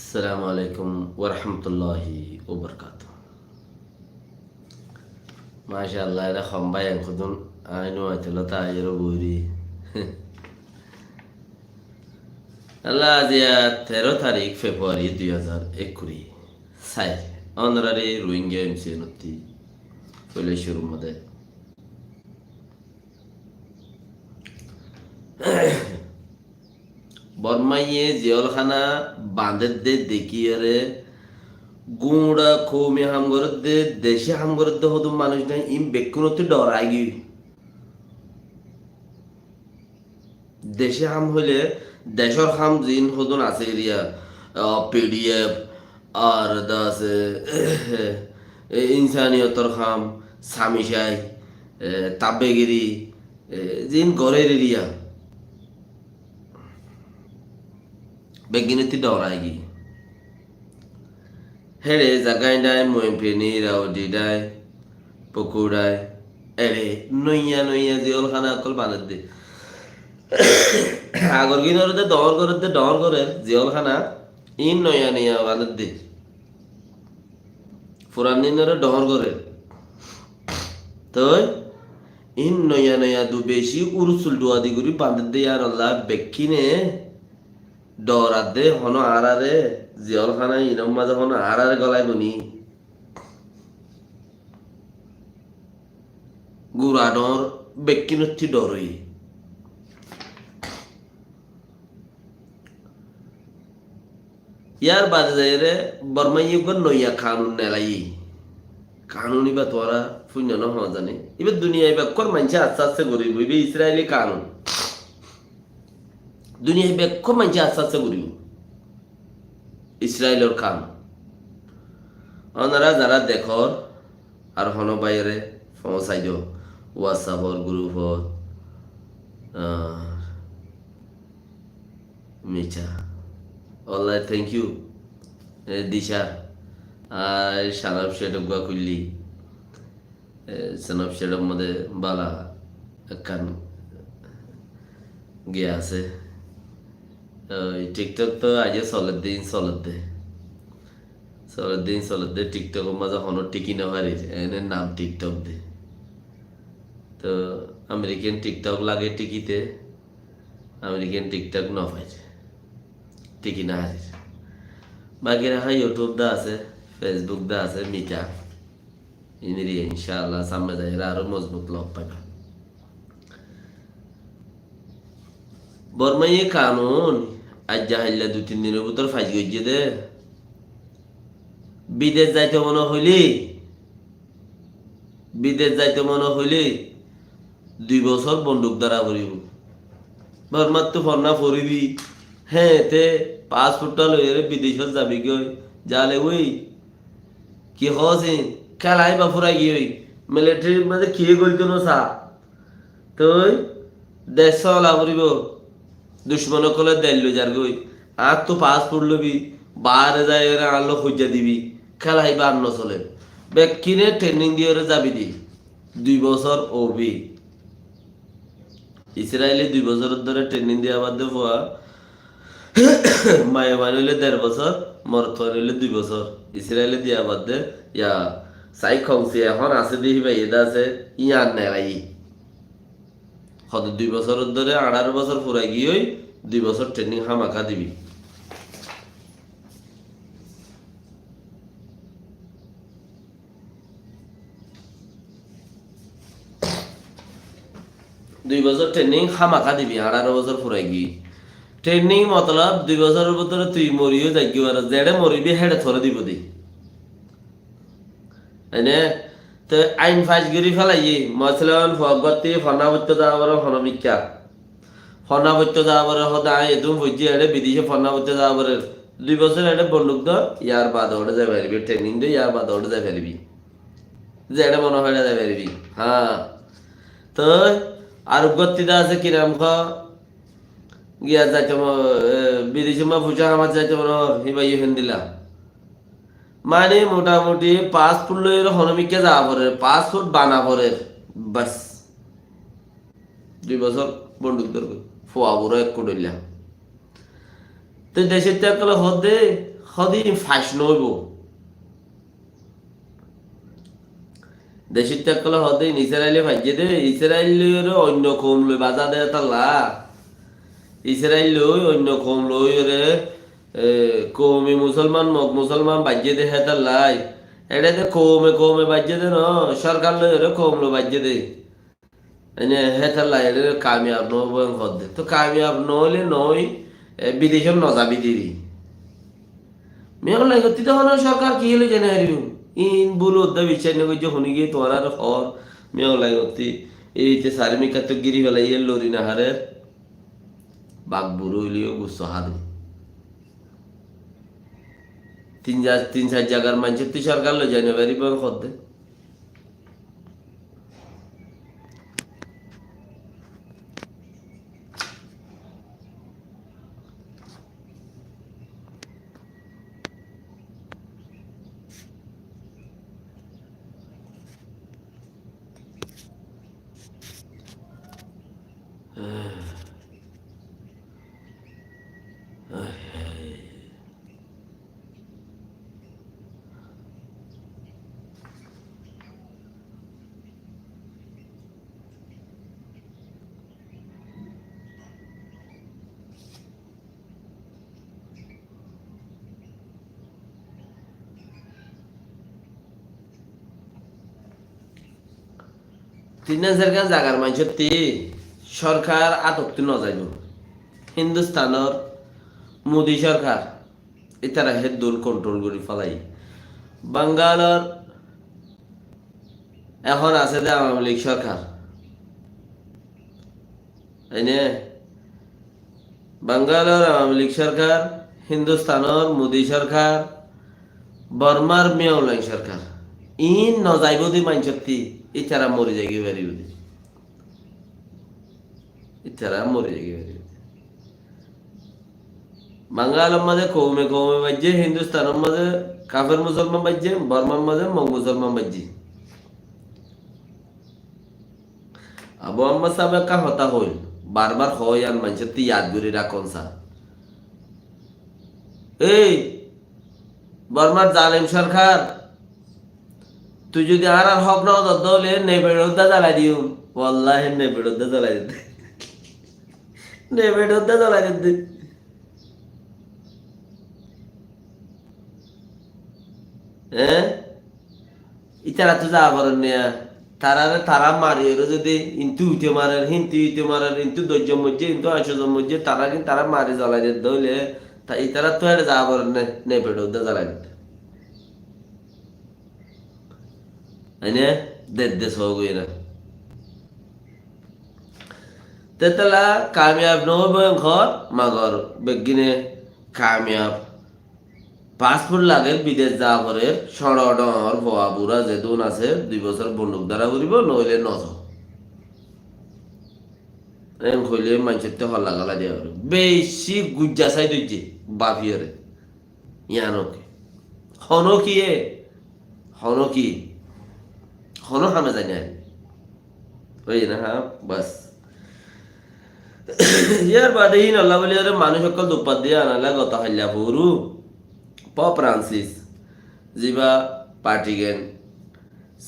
السلام عليكم ورحمة الله وبركاته. ما شاء الله إذا خم بيان خدون أنا واتلا تاجر بوري الله زيا 13 তারিখ ফেব্রুয়ারি 2021 সাই অনরারি রোহিঙ্গা এমসি নতি কইলে শুরু মধ্যে বর্মাইয়ে জিয়লখানা বাঁধের দে দেখিয়ারে গুঁড়া খোমে হামগরের দে দেশে হামগরের দে হদুম মানুষ নাই ইম বেকুনতে ডরাই গি দেশে হাম হইলে দেশর হাম জিন হদুন আছে এরিয়া পিডিএফ আর দা আছে ইনসানিয়তর খাম সামিশাই তাবেগিরি জিন গরের এরিয়া বেগিনতি ডরাইগি হেরে জাগাই ডাই মইপেনি রাউডি ডাই পকুড়াই এরে নইয়া নইয়া জিওল খানা অকল বানাত দে আগর গিনর দে ডর করে জিওল খানা ইন নইয়া নইয়া বানাত দে ফুরান দিনের ডর করে তো ইন নইয়া নইয়া দু বেশি উরুসুল ডুয়াদি গুরি বানাত দে আর আল্লাহ বেকিনে ডরাত দে হনো আরারে জিয়ল খানা ইনম মাঝে হনো আরারে গলায় বনি গুড়াডর বেকিনতি ডরই ইয়ার বাদে যায় রে বর্মাই গন নইয়া কানুন নেলাই কানুনি বা তোরা ফুন্য ন হওয়া জানে এবার দুনিয়া এবার কর মানছে আস্তে আস্তে গরিব হইবে ইসরায়েলি কানুন দুনিয়া বেক্ষ মানছে আস্তে আস্তে করিব ইসরায়েলের কাম ওনারা যারা দেখর আর হন বাইরে পৌঁছাইজ হোয়াটসঅ্যাপর গ্রুপত মিছা অল্লাহ থ্যাংক ইউ দিশা আর সানাব সেটপ গা খুললি সানাব সেটপ মধ্যে বালা একখান গিয়ে আছে টিকটক তো আজ চলের দিন টিকটক মাঝে হন টিকি না পারি এনে নাম টিকটক দে তো আমেরিকান টিকটক লাগে টিকিতে আমেরিকান টিকটক ন পাই টিকি না হারি বাকি রাখা ইউটিউব দা আছে ফেসবুক দা আছে মিটা ইনরি ইনশাআল্লাহ সামনে যাই আরো মজবুত লগ পাইবা বর্মাইয়ে কানুন আজ জাহাইল্লা 2-3 দিনের ভিতর ফাঁস গিয়ে দে বিদেশ যাইতে মনে হইলি 2 বছর বন্দুক দ্বারা করিব বর্মার তো ফর্না ফরিবি হ্যাঁ তে পাসপোর্টটা লইরে বিদেশত যাবি গই যালে ওই কি হসে খেলাই বা ফুরাই গিয়ে মিলিটারির মধ্যে খেয়ে গলতো না সা তুই দেশ চলা করিব দুশ্মন কলে দেল যার গই আর তো পাসপোর্ট লবি বাইরে যাই আনলো খুঁজা দিবি খেলাই বা আন্ন চলে বেকিনে ট্রেনিং দিয়ে যাবি দি 2 বছর ওবি ইসরায়েলি 2 বছরের ধরে ট্রেনিং দিয়ে আবার দেবো মায়ে হইলে 1.5 বছর মরত হইলে 2 বছর ইসরায়েলি দিয়ে আবার দে ইয়া সাই খংসি এখন আছে দিহি ভাই এটা আছে ইয়ার নেলাই হয়তো 2 বছরের ধরে 18 বছর পুরাই গিয়ে 2 বছর ট্রেনিং হামাকা দিবি দুই বছর ট্রেনিং হামাকা দিবি 18 বছর পুরাই গিয়ে ট্রেনিং মতলব 2 বছরের ভিতরে তুই মরিও যাই আর যেড়ে মরিবি হেডে থরে দিব দি এনে তো আইন ফাঁস গিরি ফেলাই মসলান ফগতি ফনাবত্য যাবার হনমিকা ফনাবত্য যাবার হদা এদম বুঝি এড়ে বিদেশে ফনাবত্য যাবার 2 বছর এড়ে বন্দুক দ ইয়ার বাদ ওড়ে যাই পারবি ট্রেনিং দে ইয়ার বাদ ওড়ে যাই পারবি যেড়ে মনে হয় যাই পারবি হ্যাঁ তো আর গতিটা আছে কি নাম গিয়া যাইতে বিদেশে মা ফুচা আমার যাইতে মনে হিবাই দিলা মানে মোটামুটি পাসপোর্ট লইলে হনমিকে যাওয়া পরে পাসপোর্ট বানা পরে বাস 2 বছর বন্দুক ধরবে ফোয়া বুড়ো 1 কোটিলা তো দেশের ত্যাগ হদে সদিন ফাঁস নইব দেশের ত্যাগ করলে সদিন ইসরায়েলে ভাইজে দে ইসরায়েলের অন্য কম লই বাজা দে তাল্লা ইসরায়েল লই অন্য কম লই রে কৌমি মুসলমান মগ মুসলমান বাজ্যে দে হেতাল্লাই এটা দে কৌমে বাজ্যে দে ন সরকার লই রে কম লো বাজ্যে দে এনে হেতাল্লাই এটা কামিয়াব নবয়ং হদ্দে তো কামিয়াব নহলে নই বিদেশত নযাবি দিরি মেয়র লাগে তুই তখন সরকার কি হলে জেনে হারিব ইন বলো অধ্যা বিচার নগর যে শুনি গিয়ে তোমার আর হর মেয়র লাগে এইতে সারিমিকা তো গিরি ফেলাই লরি না হারে বাঘ বুড়ো হইলেও গুচ্ছ হাত তিন চার জায়গার মানুষের তুই সরকার লো জানে বাড়ি খদ্দে তিন হাজার জাগার মানুষের সরকার আটকতে ন যাইব হিন্দুস্তানের মোদী সরকার এটারা হে দোল কন্ট্রোল করে ফেলাই বাঙ্গালর এখন আছে যে আওয়ামী লীগ সরকার এনে বাঙ্গালর আওয়ামী লীগ সরকার হিন্দুস্তানের মোদী সরকার বর্মার মেয়লাইন সরকার ইন ন যাইব দি মানুষের ইতারা মরে যাই পারিব ইতারা মরে যাই পারিব বাঙ্গালের মাঝে কৌমে বাজ্যে হিন্দুস্তানের মাঝে কাফের মুসলমান বাজ্যে বর্মার মাঝে মগ মুসলমান বাজ্যে আবু আম্মা সাহেব একটা হতা হইল বারবার হয় আর মানুষের তুই ইয়াদ করে রাখন সা এই বর্মার জালেম সরকার তুই যদি আর হক না দলে নেবেড়া জ্বালাই দিও ওয়াল্লাহি নেবেড়া জ্বালাই দিতে নেবেড়া জ্বালাই দিতে হ্যাঁ ইতারা তো যা করেন নিয়া তারা মারি যদি ইন্তু উঠে মারেন হিন্তি উঠে মারেন ইন্তু দৈর্য মধ্যে ইন্তু আশোর মধ্যে তারা কিন্তু তারা মারি জ্বালাই দিতে হইলে তা ইতারা তো যা করেন নেবেড়া জ্বালাই দিতে এনে দেশ হয়ে না তেতলা কামিয়াব নবয়ঙ্কর মাগর বেগিনে কামিয়াব পাসপোর্ট লাগে বিদেশ যা করে সড়র ভুয়া বুড়া যে দুন আছে 2 বছর বন্দুক দ্বারা করিব নইলে নজ এম কইলে মানুষের তো হল্লা গালা দিয়া বেশি গুজ্জা চাই দইছে বাফিয়ারে ইয়ানকে হনকি হনো হামে জানি আর ওই না হ্যাঁ বাস ইয়ার বাদে হিন আল্লাহ বলি আরে মানুষ সকল দুপাত দিয়ে আনালে গত হাল্লা পুরু পপ ফ্রান্সিস জিবা পার্টিগেন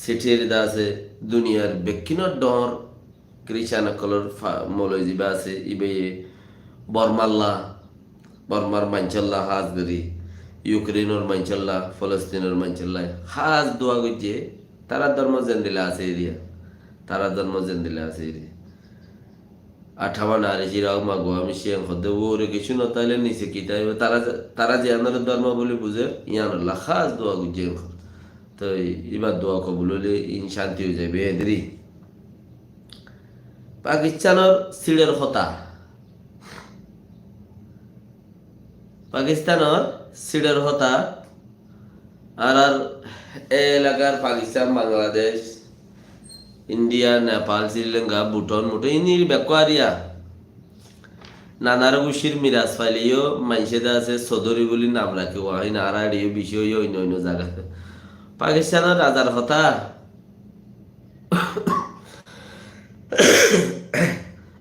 সিটির আছে দুনিয়ার বেকিনৰ ডর খ্রিস্টান সকলের মৌলই জিবা আছে ইবে বর্মার মাঞ্চল্লা হাজগরি ইউক্রেনের মাঞ্চল্লা ফলস্তিনের মাঞ্চল্লা হাজ দোয়া গিয়ে তারা ধর্ম জেন্দিলা আছে এরিয়া আঠাবা নারী চিরাও মাগো আমি সিয়াং হদে ওরে কিছু না তাইলে নিচে কি তাই তারা যে আনার ধর্ম বলে বুঝে ইয়ান আল্লাহ খাস দোয়া গুজে তো এবার দোয়া কবুল হলে ইন শান্তি হয়ে যাবে এদেরই পাকিস্তানের সিলের হতা আর এলাকার পাকিস্তান বাংলাদেশ ইন্ডিয়া নেপাল শ্রীলঙ্কা ভুটান ইনির বেকুয়ারিয়া নানার গুশির মিরাজ ফাইলেও মাইসেদা আছে চৌধুরী বলে নাম রাখে হয় না আর বিষয় অন্য জায়গাতে পাকিস্তানের রাজার হতা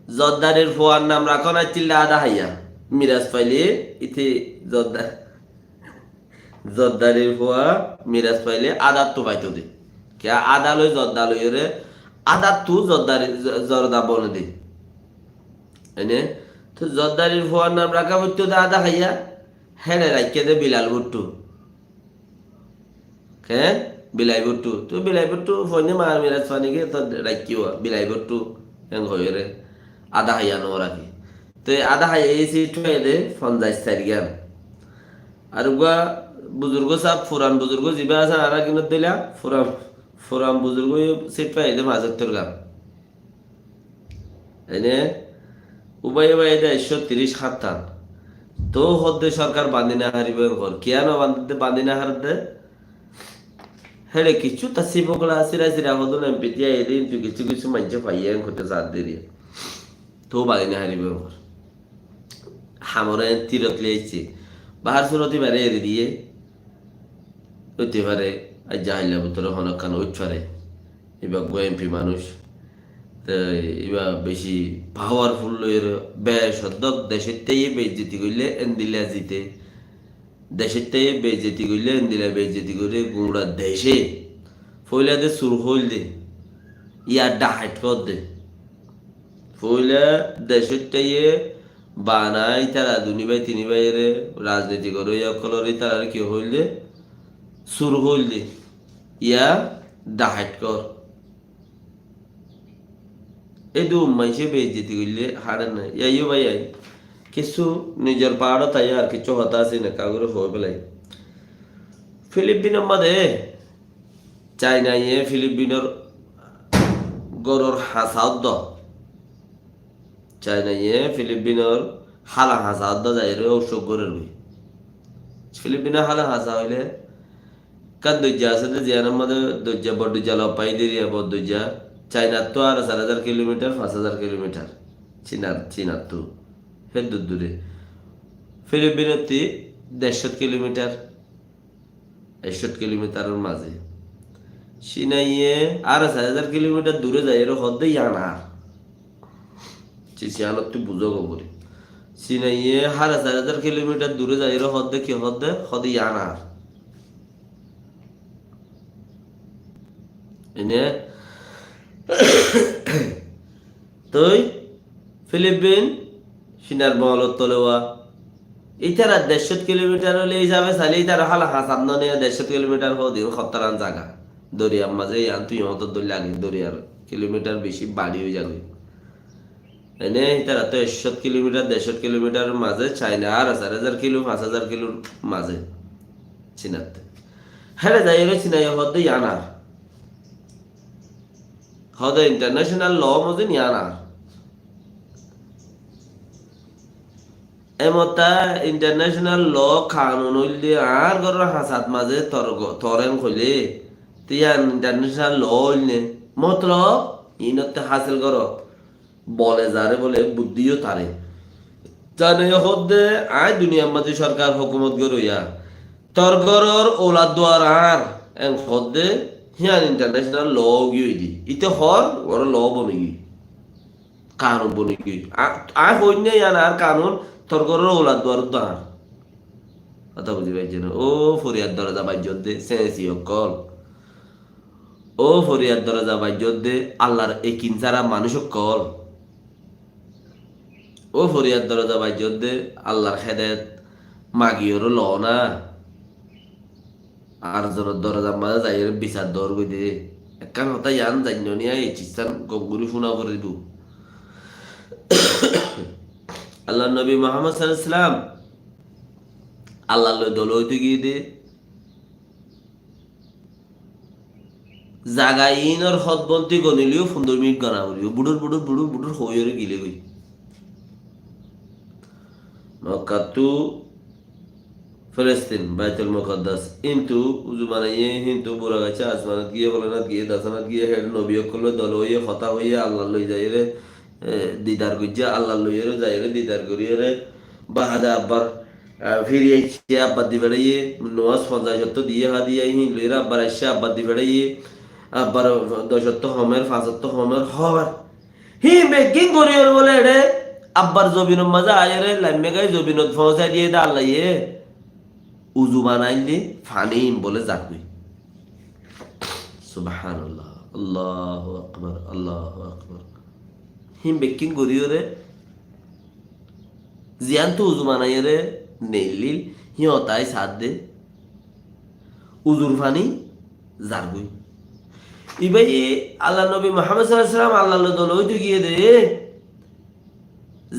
জর্দারের ফোয়ার নাম রাখো না চিল্লা আদা হাইয়া মিরাজ ফাইলে ইতে জর্দার জর্দারির ফুয়া মিরাজ পাইলে আদার তো পাইতো দে কে আদা লই জর্দা লই রে আদার তু জর্দারি জর্দা বনে দে এনে তো জর্দারির ফুয়ার নাম রাখা হইতো দে আদা খাইয়া হেনে রাখিয়ে দে বিলাল ভুট্টু কে বিলাই ভুট্টু তো বিলাই ভুট্টু ফোনে মার মিরাজ পানি গে তো রাখিও বিলাই ভুট্টু এং হয়ে রে আদা খাইয়া নো রাখি তো আদা খাইয়া এই সিট হয়ে দে ফোন যাইস তাই জ্ঞান আর উগা বুজুর্গ সাহ ফুরান বুজুর্গ জিবা আছে আর কিনত দিলা ফুরান ফুরান বুজুর্গ সিট পাই দে মাঝের তোর গান এনে উবাই উবাই দে 130 তো হদ্দে সরকার বান্ধি না হারিবে ঘর কেন বান্ধি না হারতে হেড়ে কিছু তাসি বকলা সিরা সিরা হদন এমপিটিয়া এদিন তুই কিছু কিছু মাইজে পাইয়ে করতে সাথ দেরি তো বান্ধি না হারিবে ঘর হামরে তীরত লিয়েছি বাহার সুরতি বারে এরি দিয়ে হইতে পারে আজ যাইলা ভিতরে হনকান উঠ পারে এবার এমপি মানুষ তো এবার বেশি পাওয়ারফুল বেশ সদ্যক দেশের তেই বেজতি করলে এন্দিলা জিতে দেশের তেই বেজতি করলে এন্দিলা বেজতি করে গুঁড়া দেশে ফইলা দে সুর হইল দে ইয়ার ডাহাইট কর দে ফইলা দেশের তেয়ে বানাই তারা দুনি ভাই তিনি ভাইয়ের রাজনীতি করে কলরে তারা কি হইল দে সুর হইল দে ইয়া ডাহাইট কর এই দু মাইসে বেজতি করলে হারে না ইয়াইও ভাই আই কিছু নিজের পাহাড়ও তাই আর কিছু হতা আছে না কাগরে হয়ে পেলাই ফিলিপিনের মাঝে চাইনা ইয়ে ফিলিপিনের গরুর হাসাও দ চাইনা ইয়ে ফিলিপিনের হালা হাসাও দ যাই রে অসুখ গরের বই ফিলিপিনের হালা হাসা হইলে কার দৈর্যা আছে যে জিয়ানের মাঝে দৈর্যা বড় জ্বালা পাই দিয়ে বড় দৈর্যা চাইনার তো আর 4,000 কিলোমিটার 5,000 কিলোমিটার চীনার তো হে দূর দূরে ফিলিপিনের 150 কিলোমিটার 150 কিলোমিটারের মাঝে চীনাইয়ে আর 4,000 কিলোমিটার দূরে যায় এর হদ্দে ইয়ানার চিচিয়ানত তুই বুঝো খবর চীনাইয়ে 4,000 কিলোমিটার দূরে যায় এর হদ্দে কি হদ্দে হদ্দে ইয়ানার এনে তুই ফিলিপিন সিনার মহলত তোলেওয়া ইতারা 150 কিলোমিটার হলে যাবে চাইলে তার হালা হাসান নিয়ে 150 কিলোমিটার হদি খতরান জায়গা দরিয়ার মাঝে আন তুই হত দরি লাগে দরিয়ার কিলোমিটার বেশি বাড়ি হয়ে যাবে এনে তারা তো 100 কিলোমিটার 150 কিলোমিটার মাঝে চাইনা আর 4,000 কিলো 5,000 কিলোর মাঝে চীনাতে হ্যাঁ যাই রে চীনা হদ্দে ইয়ানার হদ্দে ইন্টারন্যাশনাল ল মধ্যে ইয়ানার এমতা ইন্টারন্যাশনাল ল কানুন হইলে আর গর হাসাত মাঝে তরেন কইলে তিয়ান ইন্টারন্যাশনাল ল হইলে মতলব ইনতে হাসিল কর বলে যারে বলে বুদ্ধিও তারে জানে হদ্দে আয় দুনিয়ার মাঝে সরকার হুকুমত গরইয়া তোর গরর ওলাদ দুয়ার আর এন হদ্দে হিয়ান ইন্টারন্যাশনাল ল গিয়ে দি ইতে হর ওর ল বনে গি কানুন বনে গি আয় হইনে ইয়ান আর কানুন তোর গরর ওলাদ দুয়ার দাঁড় কথা বুঝি পাইছে না ও ফরিয়াদ দরজা বাইজত দে সেন্সি কল ও ফরিয়াদ দরজা বাইজত দে আল্লাহর একিন ছাড়া মানুষ কল ও ফরিয়াদ দরজা বাইজত দে আল্লাহর খেদেত মাগিওর ল না আর জন দরজা মাঝে যাই বিচার দর গই দে একখান হতা ইয়ান জান্য নিয়া এই চিস্তান গঙ্গুরি ফুনা করে দিব আল্লাহ নবী মুহাম্মদ সাল্লাল্লাহু আলাইহি সাল্লাম আল্লাহ দল হইতে গিয়ে দে জাগাইনর হদবন্তি গনিলিও 15 মিনিট গানা করিও বুড়ুর বুড়ুর বুড়ুর বুড়ুর হইরে গিলে গই মক্কাতু ফিলিস্তিন বাইতুল মুকদ্দাস ইনতু উজু বানাইয়ে হিন্তু বুড়া গাছে আসমানত গিয়ে বলেনাত গিয়ে দাসানাত গিয়ে হেড নবী করলো দল হইয়ে হতা হইয়ে আল্লাহ লই যাই রে দিদার গুজ্জা আল্লাহ লইয়ে যাই রে দিদার করিয়ে রে বাহাদা আব্বার ফিরিয়ে আব্বার দি বেড়াইয়ে নোয়াজ 50 দিয়ে হা দিয়ে হিন লইরা আব্বার এসে আব্বার দি বেড়াইয়ে আব্বার 10 হোমের 5 হোমের হবার হি বেকিং করিয়ে বলে রে আব্বার জবিনের মাঝে আয় রে লাইমে গাই জবিনত পৌঁছা দিয়ে দা আল্লাহ উজু বানাইলে ফানিম বলে যাকবি। সুবহানাল্লাহ, আল্লাহু আকবার, আল্লাহু আকবার। হিম বেকিং গরিয়রে জিয়ান্ত উজু বানাইরে নেইলিল হিয়তাই সাথ দে উজুর ফানি জারবই। ইবাই আল্লাহ নবী মুহাম্মদ সাল্লাল্লাহু আলাইহি ওয়াসাল্লাম আল্লাহ দল হইতে গিয়ে দে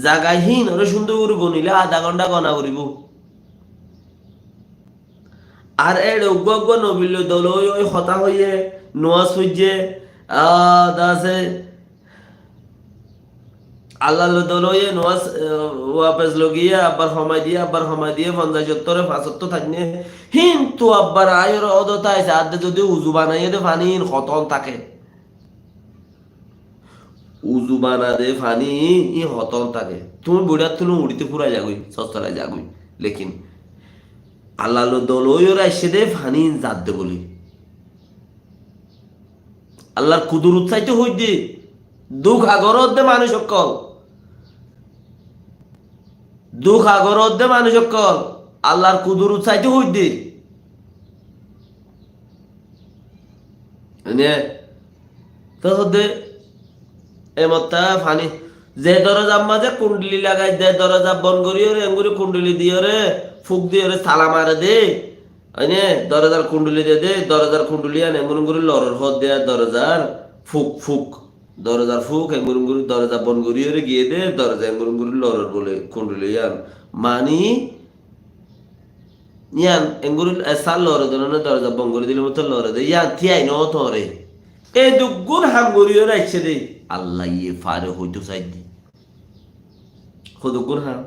জাগাহীন ওরে সুন্দর করে গনিলে আধা ঘন্টা গনা করিব। আর এর অজ্ঞ অজ্ঞ নবিল দল ওই হতা হইয়ে নোয়া সূর্যে দাসে আল্লাহ দল হইয়ে নোয়া ওয়াপেস লগিয়ে আবার সময় দিয়ে 50-70 থাকনে কিন্তু আব্বার আয়ের অদতা আছে আদে যদি উজু বানাইয়ে দে ফানি হতন থাকে উজু বানা দে ফানি ই হতন থাকে তুমি বুড়ার তুমি উড়িতে পুরা যাগুই সস্তরায় যাগুই লেকিন আল্লাহ দলইরা এসে দে ফানি জাত দে বলি আল্লাহর কুদুর উৎসাহিত হই দে দুঃখ আগরত দে মানুষ সকল দুঃখ আগরত দে মানুষ সকল আল্লাহর কুদুর উৎসাহিত হই দে তো দে এমতা ফানি যে দরজার মাঝে কুণ্ডলি লাগাই দে দরজা বন করিও রে এঙ্গুরি কুণ্ডলি দিও রে ফুক দিও রে তালা মারে দে আইনে দরজার কুণ্ডলি দে দরজার কুণ্ডলি আন এমন করে লরর হদ দে দরজার ফুক দরজার ফুক এমন করে দরজা বন করিও রে গিয়ে দে দরজা এমন করে লরর বলে কুণ্ডলি আন মানি ইয়ান এঙ্গুরি সাল লরে দনে দরজা বন করে দিলে মতো লরে দে ইয়ান থিয়াই ন তোরে এ দুগুণ হাম করিও রাখছে দে আল্লাহ ইয়ে ফারে হইতো চাই দি কতক্ষণ হাম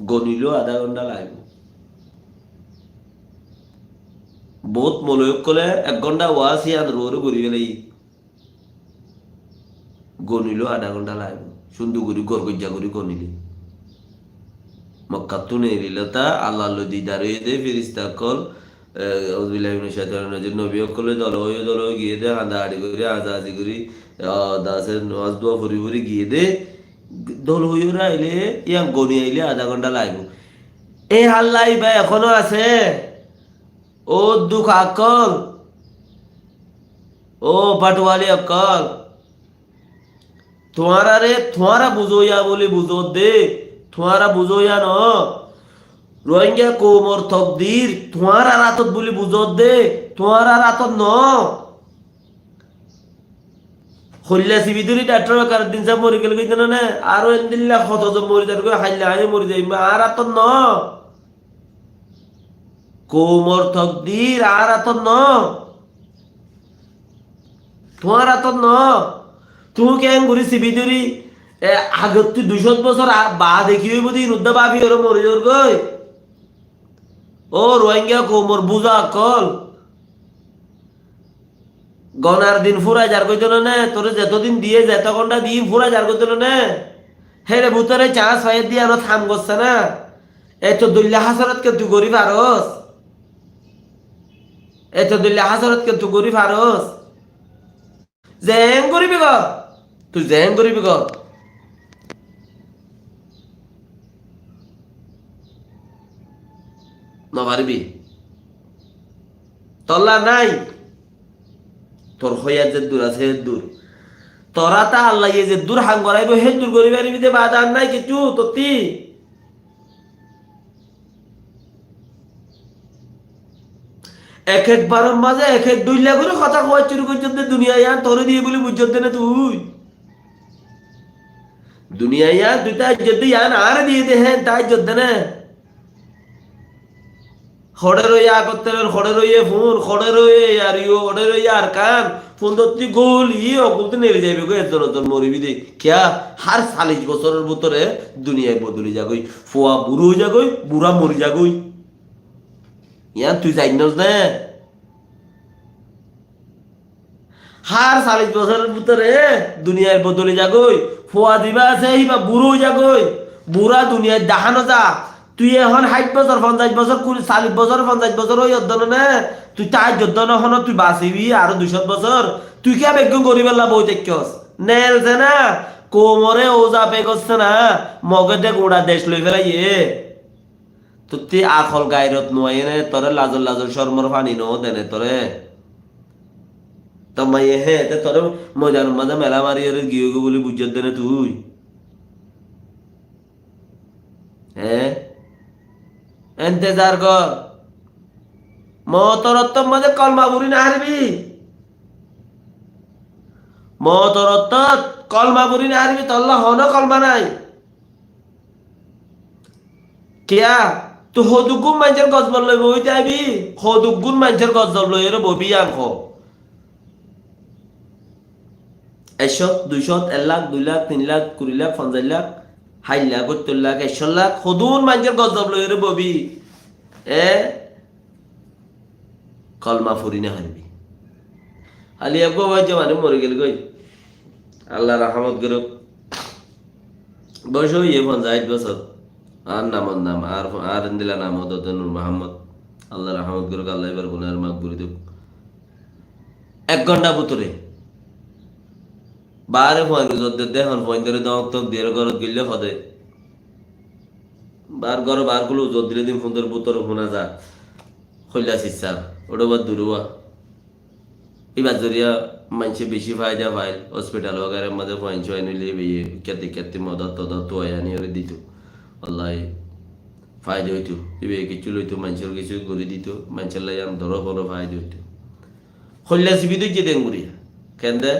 গনিলেও আধা ঘন্টা লাগবে বহুত মলয়ক কলে 1 ঘন্টা ওয়াসি আর রোরে করি গেলেই গনিলেও আধা ঘন্টা লাগবে সুন্দর করি গরগজ্জা করি গনিলে মক্কাতু নেরিলতা আল্লাহ দিদার হয়ে দে ফিরিস্তা কল নবী কলে দল গিয়ে দে আদা আড়ি করে আজাদি করি দাসের নামাজ দোয়া ফুরি ফুরি গিয়ে দে দল হইরা আইলে ইয়াং গনি আইলে আধা ঘন্টা লাগবে এই হাল্লাই ভাই এখনো আছে ও দুঃখ আকল ও পাটওয়ালি আকল তোমারা বুঝোয়া বলে বুঝো দে তোমারা বুঝোয়া ন রোহিঙ্গা কোমর তকদির তোমারা রাতত বলে বুঝো দে তোমারা রাতত ন হল্লা সিবিদুরি ডাক্তার কার দিন সব মরে গেল কিন্তু না আরো এনদিল্লা কত জন মরে যাবে হাইলা আই মরে যাই আর রাতত ন কোমর তকদির আর রাতত ন তোমার রাতত ন তুমি কেন ঘুরি সিবিদুরি আগত 200 বছর বা দেখি হইব দি রুদ্ধ বাবি ওর মরে যার গই ও রোহিঙ্গা কোমর বুঝা কল গনার দিন ফুরা যার কইতো না তোরে যতদিন দিয়ে যেত ঘন্টা দিয়ে ফুরা যার কইতো না হেরে ভুতরে চান্স পাই দিয়ে আর থাম করছে না এই তো দুল্লা হাসরত কে তুই গরিব আরস এই তো দুল্লা হাসরত কে তুই গরিব আরস জেং গরিবি গ তুই জেং গরিবি গ নবারবি তল্লা নাই তোর হইয়া যে দূর আছে হে দূর তোরা তা আল্লাহ যে দূর হাং করাইব হে দূর করিবে নিবিতে বাদান নাই কিছু ততি এক বারের মাঝে এক দুইলা করে কথা কওয়া শুরু করছিস দুনিয়া ইয়ান তোরে দিয়ে বলি বুঝছ না তুই দুনিয়া ইয়ান দুইটা যদি ইয়ান আর দিয়ে দে হ্যাঁ তাই যদ না খড়ে রইয়া করতেন খড়ে রইয়ে ফোন খড়ে রইয়ে আর ইও খড়ে রইয়ে আর কান ফোন ধরতে গোল অকুলতে নেড়ে যাইবে গো এত মরিবি দে খেয়া হার 40 বছরের ভিতরে দুনিয়ায় বদলি যাগই ফোয়া বুড়ো হয়ে যাগই বুড়া মরি যাগই ইয়ান তুই জানিস না হার 40 বছরের ভিতরে দুনিয়ায় বদলি যাগই ফোয়া দিবা আছে হিবা বুড়ো হয়ে যাগই বুড়া দুনিয়ায় দেখানো যা তুই এখন 60 বছর 50 বছর 40 বছর 50 বছর ওই অধ্যয়ন না তুই তাই যদ্দন হন তুই বাঁচিবি আরো 200 বছর তুই কে বেগ গরিবের লাভ বই দেখছস নেলছে না কোমরে ওজা পে করছে না মগজে গোড়া দেশ লই ফেলাইয়ে তুই আখল গায়রত নোয়াই নে তোরে লাজল লাজল শর্মর পানি নো দেনে তোরে তো মাইয়ে হে তে তোরে মজার মাঝে মেলা মারি গিয়ে গো বলে বুঝত দেনে তুই হ্যাঁ এন্তেজার কর মতরত্ব মাঝে কলমা বুড়ি না হারবি মতরত্ব কলমা বুড়ি না হারবি তল্লা হন কলমা নাই কিয়া তো হদুগুন মানুষের গছ বল লই বই যাবি হদুগুন মানুষের গছ বল লই এর ববি আংখ 100 200 1 লাখ 2 লাখ 3 লাখ 20 লাখ 50 লাখ 60 লাখ 70 লাখ 100 লাখ হদুন মানুষের গছ বল লই এর ববি এ কলমা ফুরি না হারবি আলি একগো ভাই যে মানে মরে গেল কই আল্লাহ রহমত করুক বয়স হইয়ে 50 বছর আর নামত নাম আর দিলা নাম নূর মোহাম্মদ আল্লাহ রহমত করুক আল্লাহ এবার গুনার মাফ করে দেব 1 ঘন্টা ভিতরে বারে ফোন যদি দেখুন ফোন করে দাও তো বের ঘরত গেলে হদে বার গুলো জোর দিলে দিন ফোন ভিতরে শোনা যা হইলা শিক্ষা ওটা বাদ দূরবা এবার জরিয়া মানুষে বেশি ফায়দা পাইল হসপিটাল वगैरह মধ্যে ফাইন জয়েন হইলে বিয়ে কেতে কেতে মদত তদত তো আনি ওরে দিত আল্লাহ ফায়দা হইতো এবে কিছু লইতো মানুষের কিছু করে দিত মানুষের লাই আম ধরো বড় ফায়দা হইতো হইলা সিবি দুই যেতেন গুড়ি কেন্দে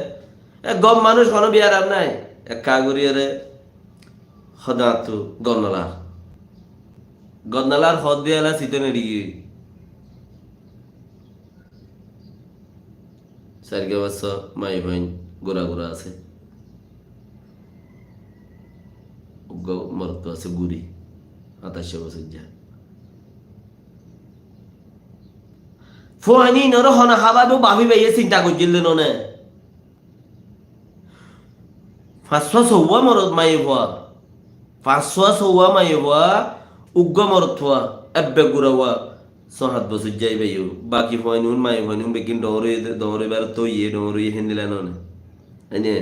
গম মানুষ কোনো বিয়ার আর নাই এক কাগুরিয়ারে হদাতো গন্নালার হদ দিয়ালা সিতনে ডিগি সারগে বাচ্চা মাই ভাইন গোরা গোরা আছে মরতো আছে গুড়ি 28 বছর যা ফোয়ানি নর হনা হাবাবো ভাবি ভাইয়ে চিন্তা করছিল ননে 500 সৌয়া মরত মাই ভয়া 500 সৌয়া মাই ভয়া উগ্গ মরত হওয়া এব্বে গুড়াওয়া 7 বছর যাই ভাইও বাকি ফোয়ানি মাই ফোয়ানি বেকিন ডরে বার তো ডরে হেন্দিলা ননে এনে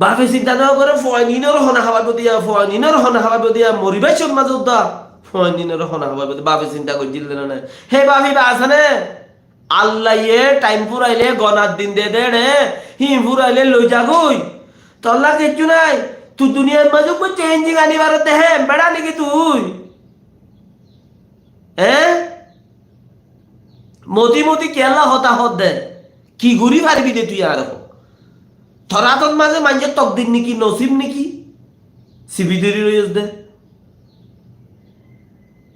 বাপে চিন্তা না করে ফোয়ানিনর হনা হাবাবো দিয়া মরিবাই চোর মাঝে উদ্দা ফোয়ানিনর হনা হাবাবো বাপে চিন্তা করছিল না হে বাপি বা আসানে আল্লাহ টাইম পুরাইলে গনার দিন দে দে রে হি পুরাইলে লই যাগুই তল্লা কিছু নাই তুই দুনিয়ার মাঝে কই চেঞ্জিং আনিবার দেহে বেড়া নাকি তুই হ্যাঁ মতি কেলা হতা হত দে কি ঘুরি পারবি দে তুই আর ধরাতন মাঝে মানুষের তকদির নাকি নসিব নাকি সিবিদেরি রয়েছে দে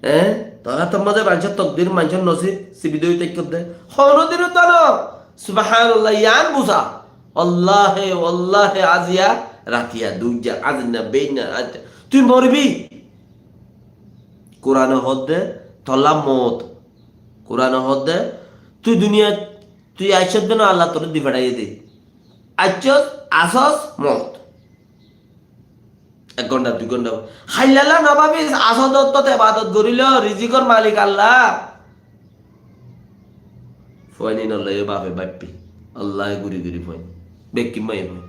হ্যাঁ ধরাতন মাঝে মানুষের তকদির মানুষের নসিব সিবিদেরি ত্যাগ কর দে হরদিন তো না সুবহানাল্লাহ ইয়ান বুঝা আল্লাহে আজিয়া রাতিয়া দুইজা আজনা বেইনা তুই মরবি কোরআন হদ দে তলা মত কোরআন হদ দে তুই দুনিয়া তুই আইসদ দেন আল্লাহ তোর দি ফেড়াইয়ে দে আইসদ আসস মত 1 ঘন্টা 2 ঘন্টা হাইলালা নবাবি আসদ তো ইবাদত করিল রিজিকর মালিক আল্লাহ ফয়নি নল্লাই বাপে বাপ্পি আল্লাহ গুরি গুরি ফয় বেকি মাই ফয়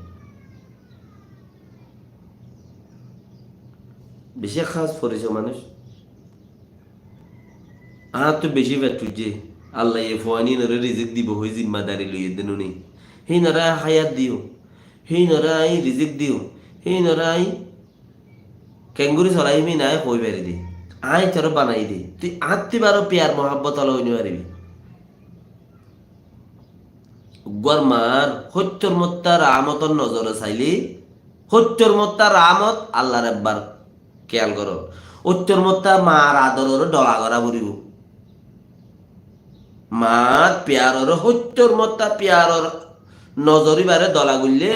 বেশি খাস পরিচয় মানুষ আর তো বেশি বেতুজে আল্লাহ এ ফয়নি নরে রিজিক দিব হই জিম্মাদারি লইয়ে দেন উনি হে নরা হায়াত দিও হে নরা আই রিজিক দিও হে নরা আই কেঙ্গুরি চলাই মি নাই কই বেরি দি আই তোর বানাই দি তুই আত্মি বারো প্যার মহাব্বত আলো হইনি পারিবি উগ্গর মার হত্যর মত্তা রামতর নজরে চাইলি হত্যর মত্তা রামত আল্লাহর একবার খেয়াল করো হত্যর মত্তা মার আদরের ডলা করা বুড়িব মার পেয়ারর হত্যর মত্তা পেয়ারর নজরিবারে দলা গুললে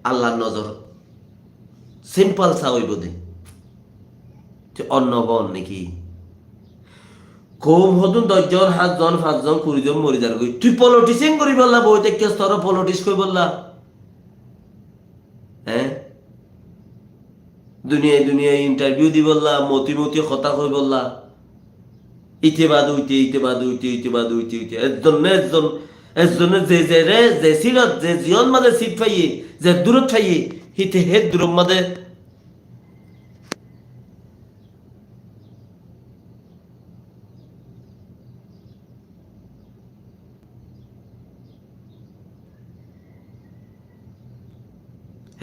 আল্লাহর নজর সিম্পল চা হইব দে অন্য বন নাকি কম হতুন 10 জন 7 জন 5 জন 20 জন মরি যার তুই পলিটিশিয়ান করি বললা বইতে কে স্তর পলিটিক্স কই বললা হ্যাঁ দুনিয়ায় ইন্টারভিউ দি বললা মতি কথা কই বললা ইতিবাদ উইতে একজন যে সিলত যে জীবন মাঝে সিট পাইয়ে যে দূরত পাইয়ে হিতে হে দূর মাঝে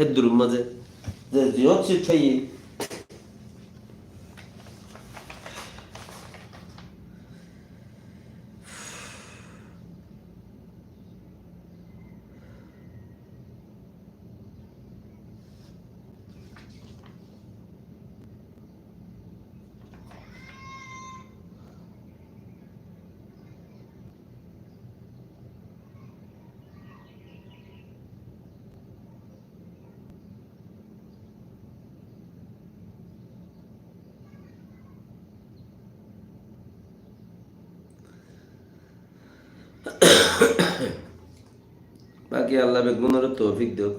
হেদুর মাঝে যে জিও চিঠাই বাকি আল্লাহ বেগুনের তৌফিক দেব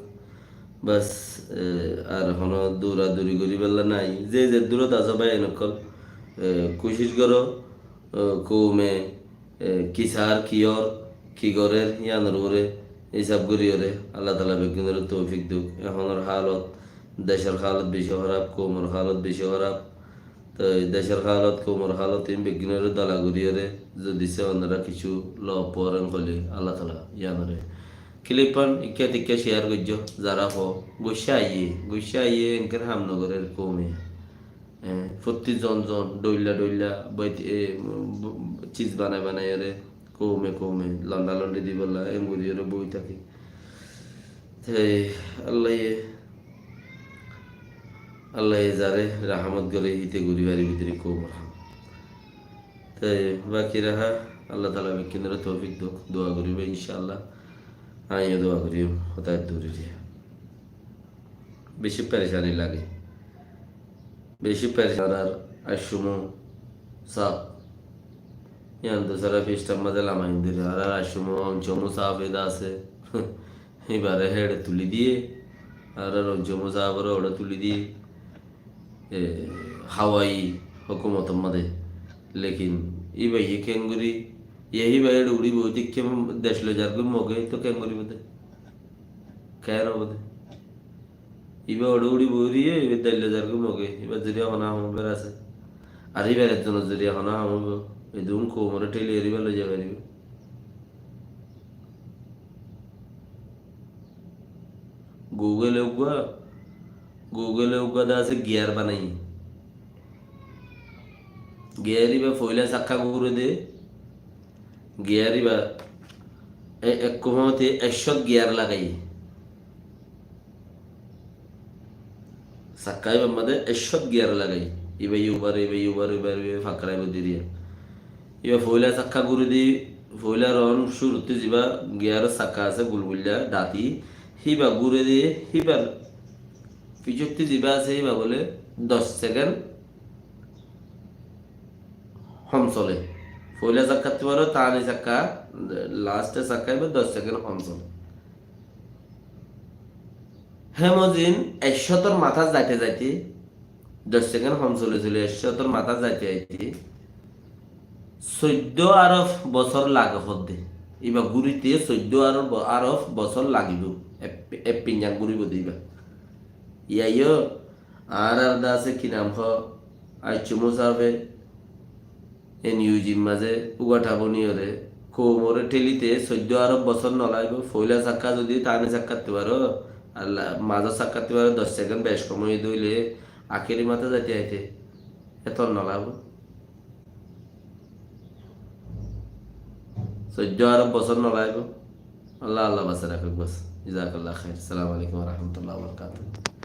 বাস আর হন দৌড়াদৌড়ি করি বেলা নাই যে যে দূরত আছে ভাই এনেকল কোশিশ করো কৌমে কিসার কিয়র কি গরের ইয়ানোর ওরে এইসব করি ওরে আল্লাহ তালা বেগুনের তৌফিক দেব এখনের হালত দেশের হালত বেশি খারাপ কৌমর হালত বেশি খারাপ তো দেশের হালত কৌমর হালত এই বেগুনের দালা করি ওরে যদি সে অন্যরা কিছু ল পরেন হলে আল্লাহ তালা ইয়ানোরে ক্লিপন ইকে টিকে শেয়ার করছো যারা হো গুসা আইয়ে এনকের হামনগরের কমে প্রতি জন ডইলা ডইলা চিজ বানায় বানায় রে কমে লন্ডা লন্ডি দি বললা এমগুড়ি ওরে বই থাকি আল্লাহ আল্লাহ যারে রাহমত করে হিতে ঘুরি বাড়ি ভিতরে কম রাহাম তাই বাকি রাহা আল্লাহ তালা বিকিনের তৌফিক দোয়া করিবে ইনশাআল্লাহ আমিও দোয়া করি হতায় দূরে বেশি পেরেশানি লাগে বেশি পেরেশান আর আশুমো সাপ ইয়ান তো সারা ফিস্টার মাঝে লামাইন দিলে আর আশুমো অঞ্চমো সাপ এদা আছে এবারে হেড়ে তুলি দিয়ে আর অঞ্চমো সাপ ওটা তুলি দিয়ে হাওয়াই হকুমত মাঝে লেকিন ই ভাই কেঙ্গুরি यही बैड उड़ी बहुत दिखे देश ले जार कोई मोगे तो क्या करी बते क्या ना बते इबे उड़ी बोरी है इबे देश ले जार कोई मोगे इबे जरिया होना हम बेरा से अरे बेरे तो जरिया होना हम ये दूम को मरे टेली एरी वाले जगह री गूगल उगा दा से गियर बनाई गियर इबे फोइला सक्का गुरु दे গিয়ারই বা এক কোমতে 100 গিয়ার লাগাই সাকাই বামদে 100 গিয়ার লাগাই ইবে ইউবার ফাকরাই বদিরিয়া ইবে ফয়লা সাক্কা গুরু দি ফয়লা রন শুরুতে জিবা গিয়ার সাক্কা আছে বুলবুলিয়া দাতি হিবা গুরে দিয়ে হিবার পিছুতে জিবা আছে হিবা বলে 10 সেকেন্ড হম চলে ফয়লা চাক্কাতে পারো তানি চাক্কা লাস্টে চাক্কায় 10 সেকেন্ড কম চলে হেমোজিন 100 মাথা যাইতে 10 সেকেন্ড কম চলে 100 মাথা যাইতে 14 আরব বছর লাগে হদ্দে ইবা গুরিতে 14 আরব বছর লাগিব এপিঞ্জাং গুরিব দিবা ইয়াইও আর দাসে কি নাম হ আইচুমো সাবে এনইউজির মাঝে উগাঠা বনিয়রে কোমরে ঠেলিতে 14 আরব বছর নলাইব ফয়লা চাক্কা যদি টানে চাক্কাতে পারো আর মাজা চাক্কাতে পারো 10 সেকেন্ড বেশ সময় দইলে আখেরি মাথা যাইতে আইতে এত নলাব 14 আরব বছর নলাইব আল্লাহ আল্লাহ বাসা রাখুক বাস জাযাকাল্লাহ খাইর আসসালামু আলাইকুম ওয়া রাহমাতুল্লাহি ওয়া বারাকাতুহু